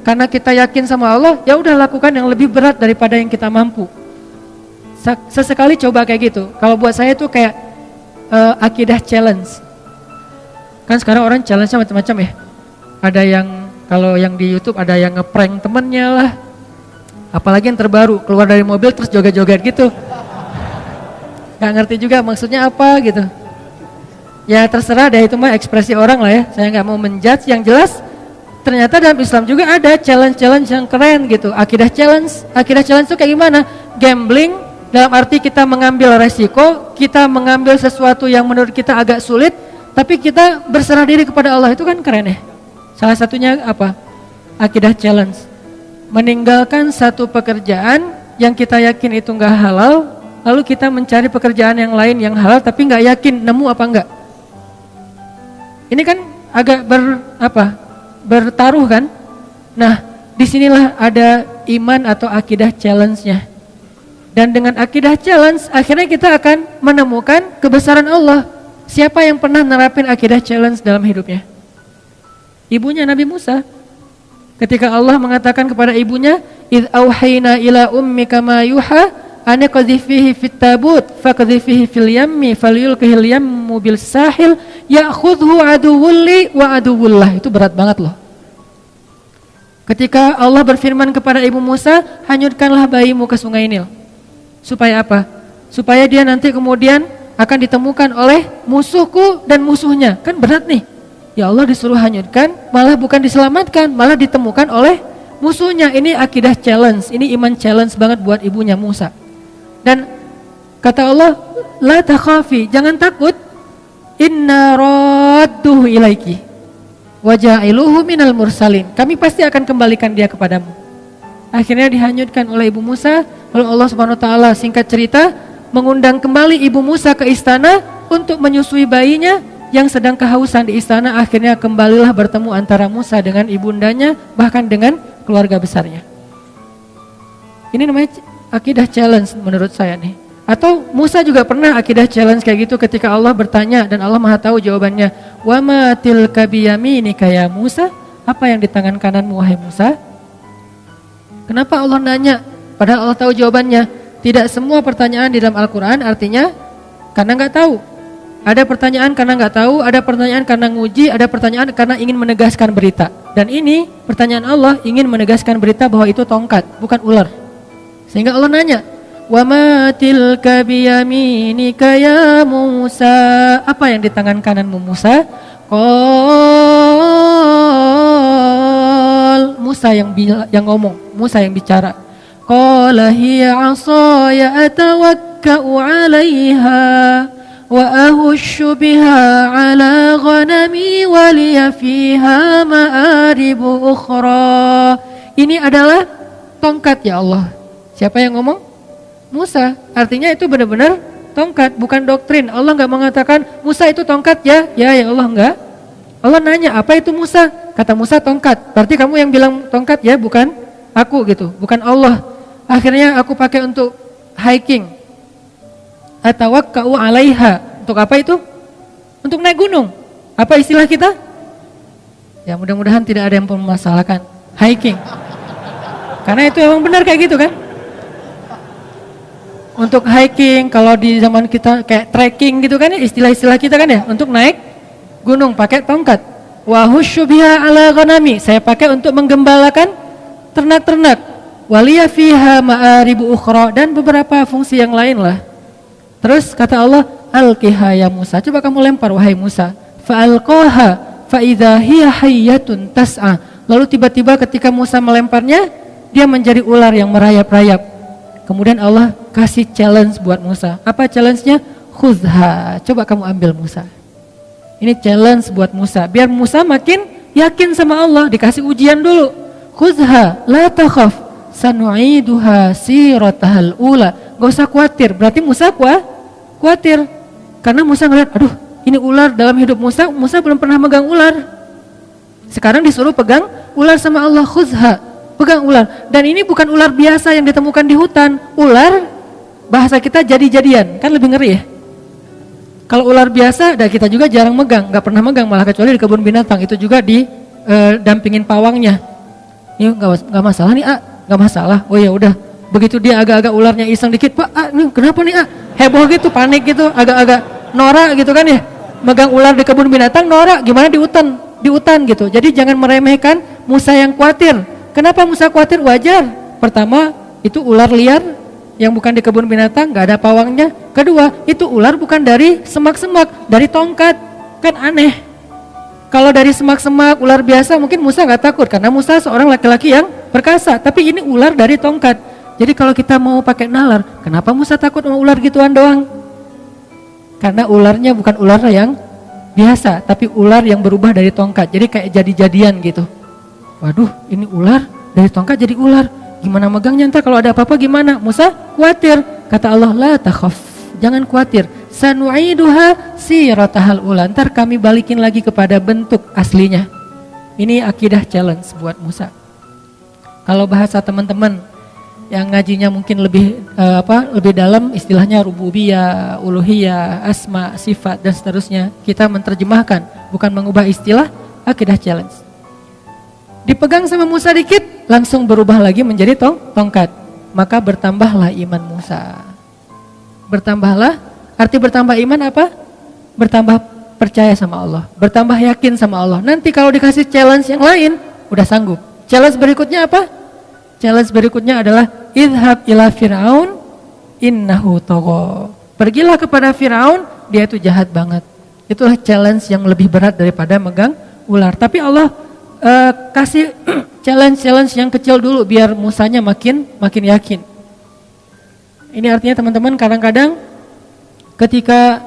karena kita yakin sama Allah, ya udah lakukan yang lebih berat daripada yang kita mampu. Sesekali coba kayak gitu. Kalau buat saya tuh kayak akidah challenge. Kan sekarang orang challenge-nya macam-macam ya. Ada yang kalau yang di YouTube ada yang ngeprank temennya lah. Apalagi yang terbaru, keluar dari mobil terus joget-joget gitu. Gak ngerti juga maksudnya apa gitu. Ya terserah deh, itu mah ekspresi orang lah ya. Saya gak mau menjudge, yang jelas ternyata dalam Islam juga ada challenge-challenge yang keren gitu. Akidah challenge itu kayak gimana? Gambling dalam arti kita mengambil resiko, kita mengambil sesuatu yang menurut kita agak sulit, tapi kita berserah diri kepada Allah, itu kan keren ya. Salah satunya apa? Akidah challenge. Meninggalkan satu pekerjaan yang kita yakin itu enggak halal, lalu kita mencari pekerjaan yang lain yang halal tapi enggak yakin nemu apa enggak. Ini kan agak bertaruh kan? Nah, disinilah ada iman atau akidah challenge-nya. Dan dengan akidah challenge, akhirnya kita akan menemukan kebesaran Allah. Siapa yang pernah nerapin akidah challenge dalam hidupnya? Ibunya Nabi Musa. Ketika Allah mengatakan kepada ibunya, "Idz auhayna ila ummika ma yuha, an qadhifihi fit tabut, faqdhifihi fil yammi, falyulqihil yammu bil sahil, ya'khudhu aduwwul li wa aduwwullah." Itu berat banget loh. Ketika Allah berfirman kepada ibu Musa, "Hanyutkanlah bayimu ke sungai Nil." Supaya apa? Supaya dia nanti kemudian akan ditemukan oleh musuhku dan musuhnya. Kan berat nih. Ya Allah disuruh hanyutkan, malah bukan diselamatkan, malah ditemukan oleh musuhnya. Ini akidah challenge, ini iman challenge banget buat ibunya Musa. Dan kata Allah, la takhafi, jangan takut, inna radduhu ilaiki wa ja'iluhu minal mursalin. Kami pasti akan kembalikan dia kepadamu. Akhirnya dihanyutkan oleh ibu Musa, lalu Allah Subhanahu wa taala singkat cerita mengundang kembali ibu Musa ke istana untuk menyusui bayinya yang sedang kehausan di istana. Akhirnya kembalilah bertemu antara Musa dengan ibundanya, bahkan dengan keluarga besarnya. Ini namanya akidah challenge menurut saya nih. Atau Musa juga pernah akidah challenge kayak gitu ketika Allah bertanya dan Allah Maha tahu jawabannya. Wa ma tilka biyaminika ya Musa? Apa yang di tangan kananmu wahai Musa? Kenapa Allah nanya? Padahal Allah tahu jawabannya. Tidak semua pertanyaan di dalam Al-Quran artinya karena nggak tahu. Ada pertanyaan karena nggak tahu, ada pertanyaan karena nguji, ada pertanyaan karena ingin menegaskan berita. Dan ini pertanyaan Allah ingin menegaskan berita bahwa itu tongkat, bukan ular. Sehingga Allah nanya, "Wa ma tilka biyaminika ya Musa?" Apa yang di tangan kananmu Musa? Musa yang ngomong, Musa yang bicara. Qala hiya 'asaya atawakka'u 'alaiha wa ahushu biha 'ala ghanami wa liya fiha ma'aribu ukhra. Ini adalah tongkat ya Allah. Siapa yang ngomong? Musa. Artinya itu benar-benar tongkat, bukan doktrin. Allah enggak mengatakan Musa itu tongkat ya. Ya Allah enggak. Allah nanya, apa itu Musa? Kata Musa tongkat. Berarti kamu yang bilang tongkat ya, bukan aku gitu, bukan Allah. Akhirnya aku pakai untuk hiking. Atawakka'u 'alaiha. Untuk apa itu? Untuk naik gunung. Apa istilah kita? Ya mudah-mudahan tidak ada yang mempermasalahkan. Hiking. Karena itu emang benar kayak gitu kan? Untuk hiking, kalau di zaman kita kayak trekking gitu kan ya, istilah-istilah kita kan ya, untuk naik gunung pakai tongkat. Wa husyu biha 'ala ghanami. Saya pakai untuk menggembalakan ternak-ternak. Waliya fiha ma'aribu ukhra, dan beberapa fungsi yang lain lah. Terus kata Allah, alqiha ya Musa, coba kamu lempar wahai Musa. Fa'alqaha fa idza hiya hayyatun tas'a. Lalu tiba-tiba ketika Musa melemparnya, dia menjadi ular yang merayap-rayap. Kemudian Allah kasih challenge buat Musa. Apa challenge-nya? Khudha, coba kamu ambil Musa. Ini challenge buat Musa, biar Musa makin yakin sama Allah. Dikasih ujian dulu. Khudha la takhaf, sanu'iduha siratahal ula. Gak usah khawatir. Berarti Musa khawatir. Karena Musa ngeliat, aduh ini ular dalam hidup Musa. Musa belum pernah megang ular. Sekarang disuruh pegang ular sama Allah. Khudha, pegang ular. Dan ini bukan ular biasa yang ditemukan di hutan. Ular, bahasa kita jadi-jadian. Kan lebih ngeri ya. Kalau ular biasa, kita juga jarang megang, nggak pernah megang, malah kecuali di kebun binatang, itu juga didampingin pawangnya. Ini nggak masalah nih, nggak masalah. Oh ya udah. Begitu dia agak-agak ularnya iseng dikit, Pak, ini kenapa nih, heboh gitu, panik gitu, agak-agak norak gitu kan ya. Megang ular di kebun binatang norak, gimana di hutan gitu. Jadi jangan meremehkan Musa yang khawatir. Kenapa Musa khawatir? Wajar. Pertama, itu ular liar yang bukan di kebun binatang, nggak ada pawangnya. Kedua, itu ular bukan dari semak-semak, dari tongkat. Kan aneh. Kalau dari semak-semak, ular biasa mungkin Musa nggak takut karena Musa seorang laki-laki yang perkasa. Tapi ini ular dari tongkat. Jadi kalau kita mau pakai nalar, kenapa Musa takut sama ular gituan doang? Karena ularnya bukan ular yang biasa, tapi ular yang berubah dari tongkat. Jadi kayak jadi-jadian gitu. Waduh, ini ular dari tongkat jadi ular. Gimana megangnya ntar kalau ada apa-apa gimana? Musa khawatir. Kata Allah, la takhaf, jangan khawatir. Sanu'iduha siratahal ula. Ntar kami balikin lagi kepada bentuk aslinya. Ini akidah challenge buat Musa. Kalau bahasa teman-teman yang ngajinya mungkin lebih lebih dalam, istilahnya rububiyah, uluhiyah, asma, sifat dan seterusnya, kita menerjemahkan, bukan mengubah istilah, akidah challenge. Dipegang sama Musa dikit, langsung berubah lagi menjadi tongkat. Maka bertambahlah iman Musa. Bertambahlah, arti bertambah iman apa? Bertambah percaya sama Allah, bertambah yakin sama Allah. Nanti kalau dikasih challenge yang lain, udah sanggup. Challenge berikutnya apa? Challenge berikutnya adalah idhab ila Fir'aun innahu tagha. Pergilah kepada Fir'aun, dia itu jahat banget. Itulah challenge yang lebih berat daripada megang ular. Tapi Allah kasih challenge yang kecil dulu biar Musanya makin yakin. Ini artinya teman-teman, kadang-kadang ketika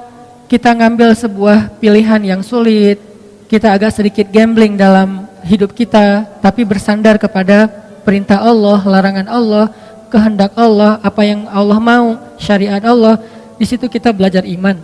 kita ngambil sebuah pilihan yang sulit, kita agak sedikit gambling dalam hidup kita, tapi bersandar kepada perintah Allah, larangan Allah, kehendak Allah, apa yang Allah mau, syariat Allah, di situ kita belajar iman.